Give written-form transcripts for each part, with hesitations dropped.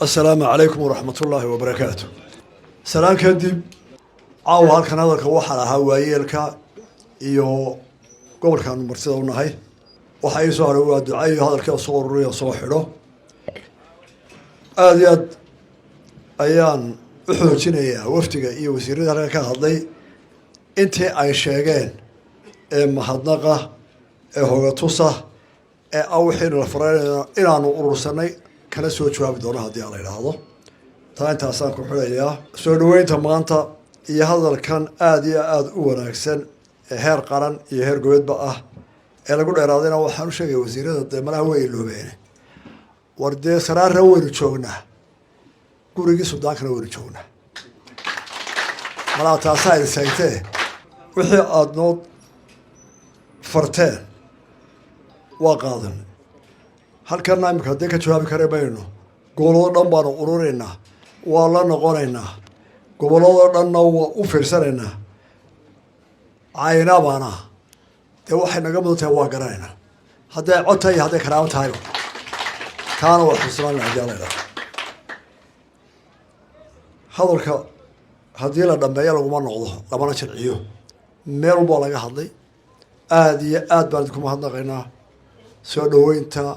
السلام عليكم ورحمة الله وبركاته. سلام كدب عاو هالكن هذا كوحنا هوايلك iyo gobolkan marsida u nahay waxa ay soo hore ducay hadalka soo ururiyo soo xidho aad iyo aad ayaan u xoojinayaa waftiga iyo wasiirada halka ka hadlay intii ay sheegeen ee mahadnaqa ee hogatusa ee awxiin la farayna inaanu urursanay kala soo jawaabi doono haddii aan la yiraahdo taa intaasaan ku xidhayaa soo dhaweynta maanta iyo hadalkan aad iyo aad u wanaagsan heer qaran iyo heer gobolba ah ee lagu dheeraadayna waxaan u sheegay wasiirada deemanaha way loobeen wardee saraara weynu joognaa gurigii Suudaankana weynu joognaa malaa taasaa ay saytee wixii aad noo farteen waa qaadan halkan imika haddii ka jawaabi kare mayno gobolada dhan baanu ururaynaa waa la noqonaynaa gobolada dhanna waa u fiirsanaynaa عينابنا ده واحد نقبض تهوا قرينا هذا عطي هذا كلام تايو كانوا حسنا العجالة هذا هذه لا دمبيا لو ما نقضه لما نشرعيه ميرو بالله هذي آدي بعدكم هذا قينا سودو أنت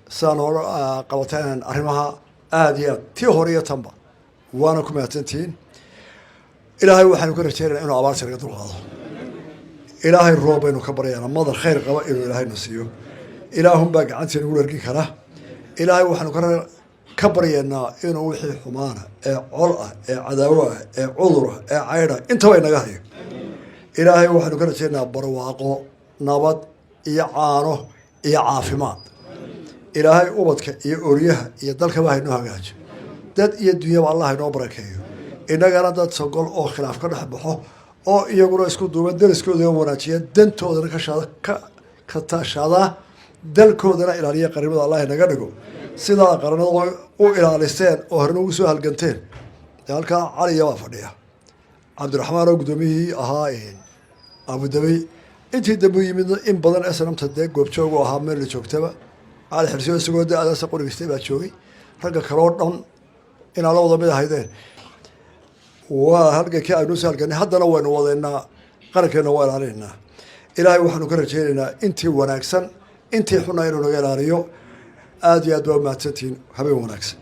سانور قوتين أرمها آدي تيهورية تنبا وانا كم أتنتين إلى هاي واحد يقول رجال إنه عبارة شركة هذا إلهي الروب إنه كبريانا ماذا خير قوائل إلهي نسيه إلههم باقي عن سنقول أرقي كله إلهي وحنا كنا كبريانا إنه وحي حمانة علقة عداوة عذرة عيرة أنت وين جاهي إلهي وحنا كنا سينا برواقه نبض يعانه يعافمات إلهي أبدك يوريها يدلك به إنه هجاج دد يدوي والله إنه بركيه إنك أنا دد سقول أو خلاف كنا حبحه oo iyaguna isku duuban dariskooda oo wanaajiya dantoodana ka taashada dalkoodana ilaaliya qarimada Allah inaga dhigo sida qaranada u ilaaliseen oo horna ugu soo halganteen halka cali waa fadhiya Cabdiraxmaan oo gudoomiyay ahaa Abu Dhabi intii dambe yimid in badan aslamta deeg goob joog oo ahaa meel la joogtaba cali xirsiyo isagoo daadaas qoristay baa joogay ragga kale oo dhan in la wada mid ahaydeen وهرجع كأنه سأل كان هذا لو وضعنا قركنا ولا علينا إلهي وحنا كرجينا أنت وناكسن أنت حنا يرونا يا ريو آدي أدوى ما تتين حبيب وناكسن